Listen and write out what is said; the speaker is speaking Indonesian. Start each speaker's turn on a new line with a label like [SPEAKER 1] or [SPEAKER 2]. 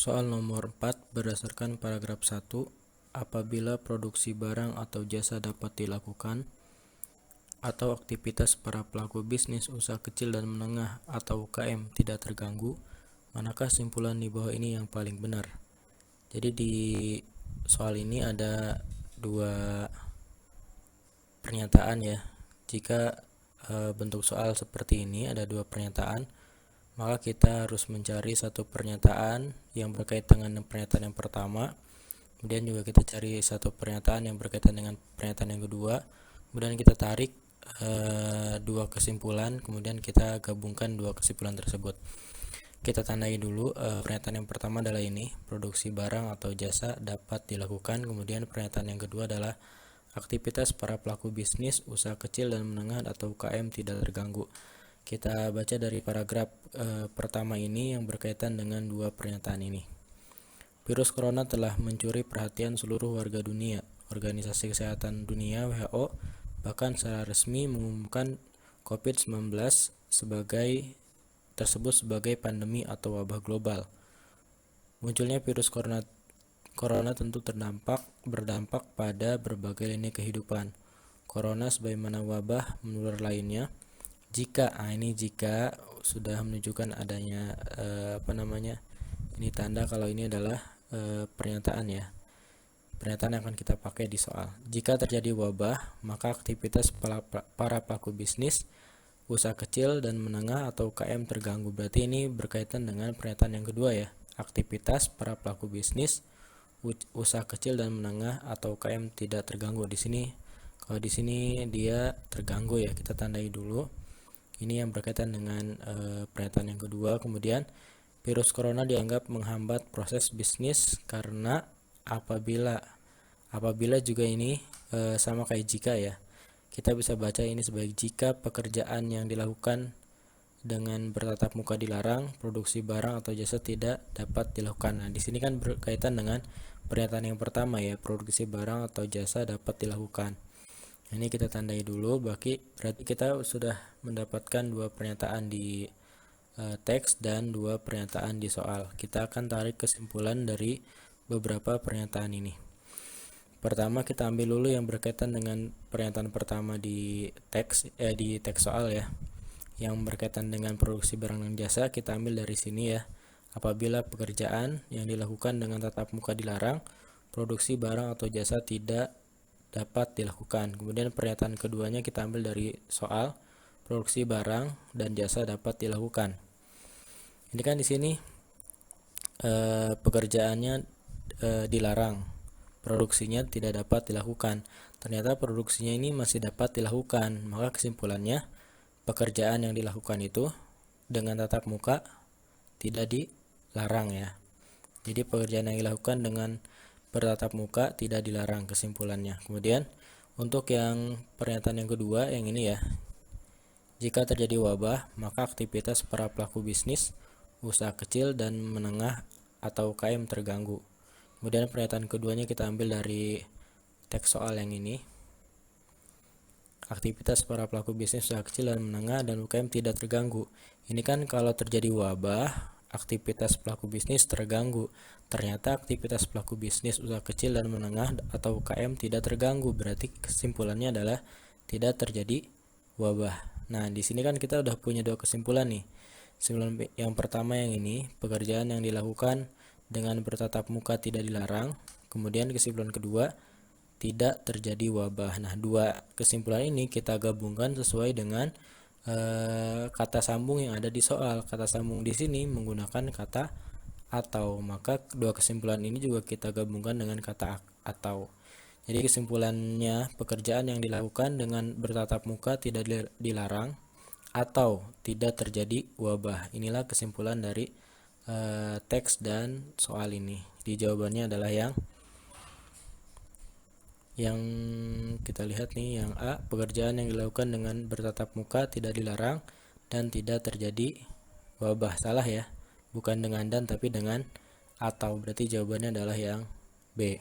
[SPEAKER 1] Soal nomor 4 berdasarkan paragraf 1, apabila produksi barang atau jasa dapat dilakukan atau aktivitas para pelaku bisnis usaha kecil dan menengah atau UKM tidak terganggu, manakah kesimpulan di bawah ini yang paling benar? Jadi di soal ini ada dua pernyataan ya. Jika bentuk soal seperti ini ada dua pernyataan, maka kita harus mencari satu pernyataan yang berkaitan dengan pernyataan yang pertama, kemudian juga kita cari satu pernyataan yang berkaitan dengan pernyataan yang kedua, kemudian kita tarik dua kesimpulan, kemudian kita gabungkan dua kesimpulan tersebut. Kita tandai dulu pernyataan yang pertama adalah ini, produksi barang atau jasa dapat dilakukan, kemudian pernyataan yang kedua adalah aktivitas para pelaku bisnis usaha kecil dan menengah atau UKM tidak terganggu. Kita baca dari paragraf pertama ini yang berkaitan dengan dua pernyataan ini. Virus corona telah mencuri perhatian seluruh warga dunia. Organisasi Kesehatan Dunia (WHO) bahkan secara resmi mengumumkan COVID-19 tersebut sebagai pandemi atau wabah global. Munculnya virus corona tentu berdampak pada berbagai lini kehidupan. Corona sebagaimana wabah menular lainnya, jika sudah menunjukkan adanya ini tanda kalau ini adalah pernyataan ya. Pernyataan yang akan kita pakai di soal. Jika terjadi wabah, maka aktivitas para pelaku bisnis usaha kecil dan menengah atau UKM terganggu. Berarti ini berkaitan dengan pernyataan yang kedua ya. Aktivitas para pelaku bisnis usaha kecil dan menengah atau UKM tidak terganggu. Kalau di sini dia terganggu ya, kita tandai dulu. Ini yang berkaitan dengan pernyataan yang kedua. Kemudian virus corona dianggap menghambat proses bisnis karena apabila juga ini sama kayak jika ya. Kita bisa baca ini sebagai jika pekerjaan yang dilakukan dengan bertatap muka dilarang, produksi barang atau jasa tidak dapat dilakukan. Nah, di sini kan berkaitan dengan pernyataan yang pertama ya, produksi barang atau jasa dapat dilakukan. Ini kita tandai dulu, berarti kita sudah mendapatkan dua pernyataan di teks dan dua pernyataan di soal. Kita akan tarik kesimpulan dari beberapa pernyataan ini. Pertama, kita ambil dulu yang berkaitan dengan pernyataan pertama di teks soal ya. Yang berkaitan dengan produksi barang dan jasa, kita ambil dari sini ya. Apabila pekerjaan yang dilakukan dengan tatap muka dilarang, produksi barang atau jasa tidak dapat dilakukan. Kemudian pernyataan keduanya kita ambil dari soal, produksi barang dan jasa dapat dilakukan. Ini kan di sini pekerjaannya dilarang, produksinya tidak dapat dilakukan. Ternyata produksinya ini masih dapat dilakukan, maka kesimpulannya pekerjaan yang dilakukan itu dengan tatap muka tidak dilarang ya. Jadi pekerjaan yang dilakukan dengan bertatap muka tidak dilarang kesimpulannya. Kemudian untuk yang pernyataan yang kedua yang ini ya, jika terjadi wabah maka aktivitas para pelaku bisnis usaha kecil dan menengah atau UKM terganggu. Kemudian pernyataan keduanya kita ambil dari teks soal yang ini. Aktivitas para pelaku bisnis usaha kecil dan menengah dan UKM tidak terganggu. Ini kan kalau terjadi wabah, aktivitas pelaku bisnis terganggu. Ternyata aktivitas pelaku bisnis usaha kecil dan menengah atau UKM tidak terganggu. Berarti kesimpulannya adalah tidak terjadi wabah. Nah, di sini kan kita udah punya dua kesimpulan nih. Yang pertama yang ini, pekerjaan yang dilakukan dengan bertatap muka tidak dilarang. Kemudian kesimpulan kedua, tidak terjadi wabah. Nah, dua kesimpulan ini kita gabungkan sesuai dengan kata sambung yang ada di soal. Kata sambung di sini menggunakan kata atau, maka dua kesimpulan ini juga kita gabungkan dengan kata atau. Jadi kesimpulannya pekerjaan yang dilakukan dengan bertatap muka tidak dilarang atau tidak terjadi wabah. Inilah kesimpulan dari teks dan soal ini. Di jawabannya adalah yang kita lihat nih, yang A, pekerjaan yang dilakukan dengan bertatap muka tidak dilarang dan tidak terjadi wabah. Salah ya, bukan dengan dan tapi dengan atau, berarti jawabannya adalah yang B.